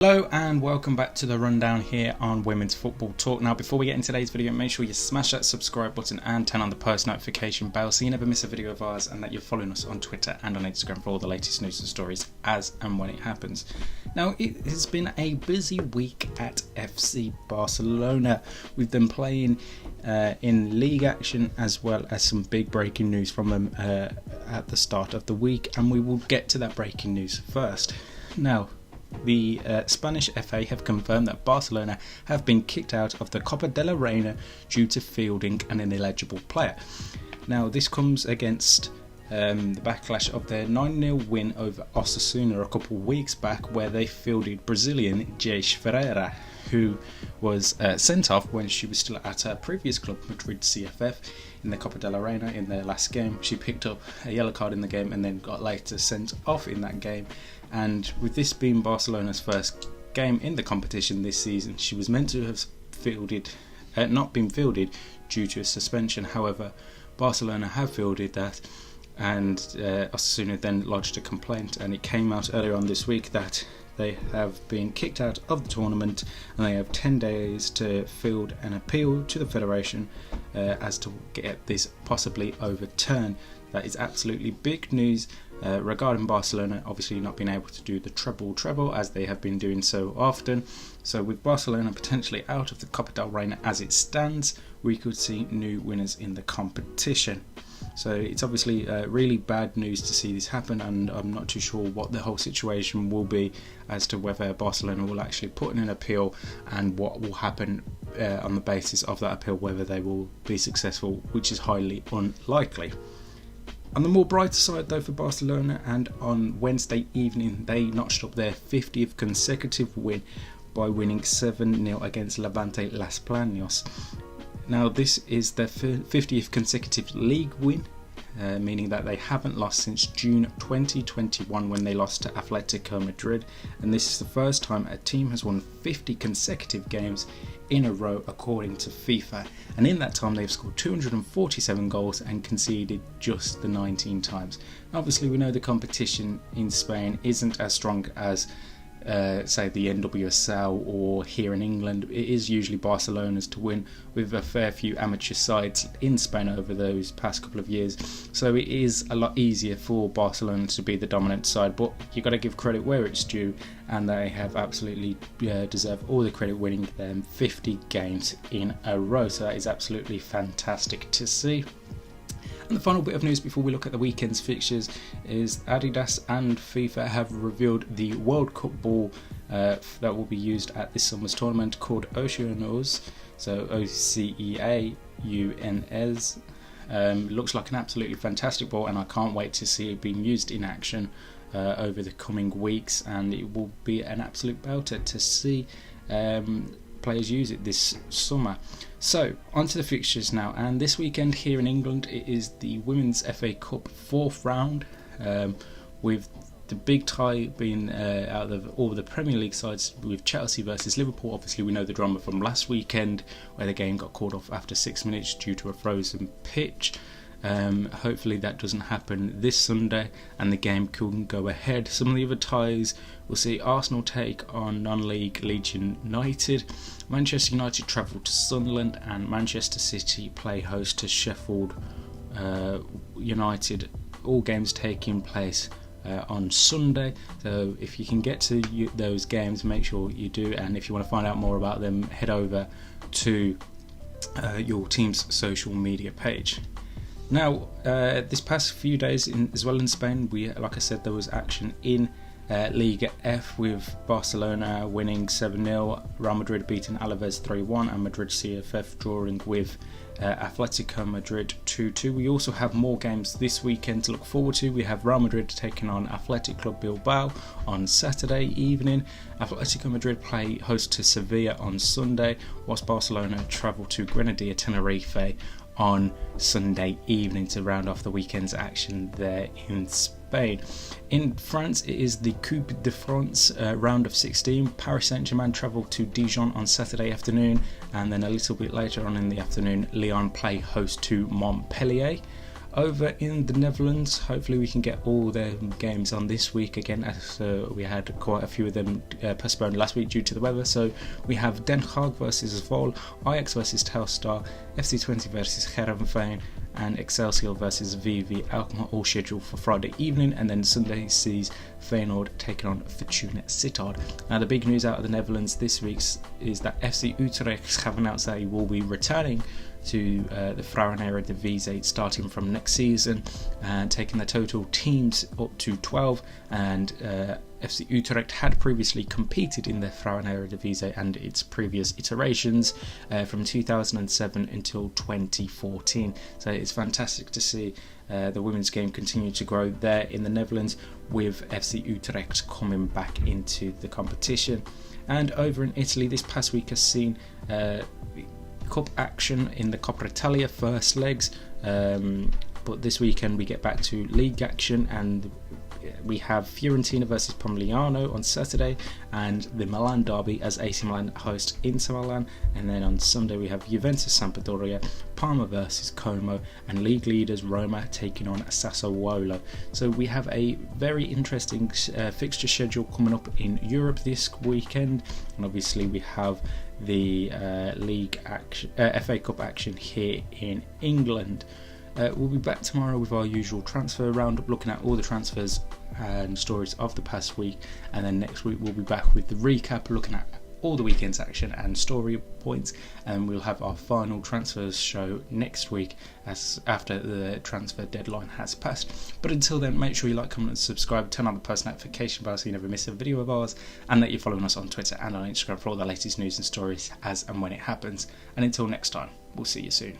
Hello and welcome back to the rundown here on Women's Football Talk. Now before we get into today's video, make sure you smash that subscribe button and turn on the post notification bell so you never miss a video of ours, and that you're following us on Twitter and on Instagram for all the latest news and stories as and when it happens. Now it has been a busy week at FC Barcelona. We've been playing in league action as well as some big breaking news from them at the start of the week, and we will get to that breaking news first. Now, the Spanish FA have confirmed that Barcelona have been kicked out of the Copa de la Reina due to fielding an ineligible player. Now this comes against the backlash of their 9-0 win over Osasuna a couple of weeks back, where they fielded Brazilian Jeish Ferreira, who was sent off when she was still at her previous club, Madrid CFF, in the Copa de la Reina. In their last game, she picked up a yellow card in the game and then got later sent off in that game. And with this being Barcelona's first game in the competition this season, she was meant to have not been fielded due to a suspension. However, Barcelona have fielded that, and Osasuna then lodged a complaint, and it came out earlier on this week that they have been kicked out of the tournament and they have 10 days to field an appeal to the Federation as to get this possibly overturned. That is absolutely big news regarding Barcelona obviously not being able to do the treble as they have been doing so often. So with Barcelona potentially out of the Copa del Rey as it stands, we could see new winners in the competition. So it's obviously really bad news to see this happen, and I'm not too sure what the whole situation will be as to whether Barcelona will actually put in an appeal and what will happen on the basis of that appeal, whether they will be successful, which is highly unlikely. On the more brighter side though for Barcelona, and on Wednesday evening they notched up their 50th consecutive win by winning 7-0 against Levante Las Planas. Now this is their 50th consecutive league win, meaning that they haven't lost since June 2021 when they lost to Atletico Madrid, and this is the first time a team has won 50 consecutive games in a row according to FIFA, and in that time they've scored 247 goals and conceded just the 19 times. Obviously we know the competition in Spain isn't as strong as say the NWSL or here in England. It is usually Barcelona's to win, with a fair few amateur sides in Spain over those past couple of years, so it is a lot easier for Barcelona to be the dominant side, but you got to give credit where it's due, and they have absolutely deserved all the credit winning them 50 games in a row, so that is absolutely fantastic to see. And the final bit of news before we look at the weekend's fixtures is Adidas and FIFA have revealed the World Cup ball that will be used at this summer's tournament, called Oceanos, so Oceauns. Looks like an absolutely fantastic ball, and I can't wait to see it being used in action over the coming weeks, and it will be an absolute belter to see players use it this summer. So onto the fixtures now, and this weekend here in England it is the Women's FA Cup 4th round, with the big tie being out of all the Premier League sides, with Chelsea versus Liverpool. Obviously we know the drama from last weekend where the game got called off after 6 minutes due to a frozen pitch. Hopefully that doesn't happen this Sunday and the game can go ahead. Some of the other ties will see Arsenal take on non-league Leeds United, Manchester United travel to Sunderland, and Manchester City play host to Sheffield United. All games taking place on Sunday, so if you can get to those games, make sure you do, and if you want to find out more about them, head over to your team's social media page. Now, this past few days as well in Spain, like I said, there was action in Liga F, with Barcelona winning 7-0, Real Madrid beating Alaves 3-1, and Madrid CFF drawing with Atletico Madrid 2-2. We also have more games this weekend to look forward to. We have Real Madrid taking on Athletic Club Bilbao on Saturday evening. Atletico Madrid play host to Sevilla on Sunday, whilst Barcelona travel to Granadilla Tenerife on Sunday evening to round off the weekend's action there in Spain. In France, it is the Coupe de France round of 16. Paris Saint-Germain travel to Dijon on Saturday afternoon, and then a little bit later on in the afternoon, Lyon play host to Montpellier. Over in the Netherlands, hopefully we can get all the games on this week again, as we had quite a few of them postponed last week due to the weather. So we have Den Haag versus Vol, Ajax versus Telstar, FC20 versus Heerenveen, and Excelsior versus VV Alkmaar, all scheduled for Friday evening, and then Sunday sees Feyenoord taking on Fortuna Sittard. Now the big news out of the Netherlands this week is that FC Utrecht have announced that he will be returning to the Vrouwen-Eredivisie starting from next season, and taking the total teams up to 12, and FC Utrecht had previously competed in the Vrouwen-Eredivisie and its previous iterations from 2007 until 2014. So it's fantastic to see the women's game continue to grow there in the Netherlands, with FC Utrecht coming back into the competition. And over in Italy, this past week has seen cup action in the Coppa Italia first legs, but this weekend we get back to league action, and we have Fiorentina versus Pomigliano on Saturday, and the Milan derby as AC Milan host Inter Milan, and then on Sunday we have Juventus Sampdoria, Parma versus Como, and league leaders Roma taking on Sassuolo. So we have a very interesting fixture schedule coming up in Europe this weekend, and obviously we have the league action, FA Cup action here in England. We'll be back tomorrow with our usual transfer roundup, looking at all the transfers and stories of the past week, and then next week we'll be back with the recap, looking at all the weekend's action and story points, and we'll have our final transfers show next week as after the transfer deadline has passed. But until then, make sure you like, comment and subscribe, turn on the post notification bell so you never miss a video of ours, and that you're following us on Twitter and on Instagram for all the latest news and stories as and when it happens. And until next time, we'll see you soon.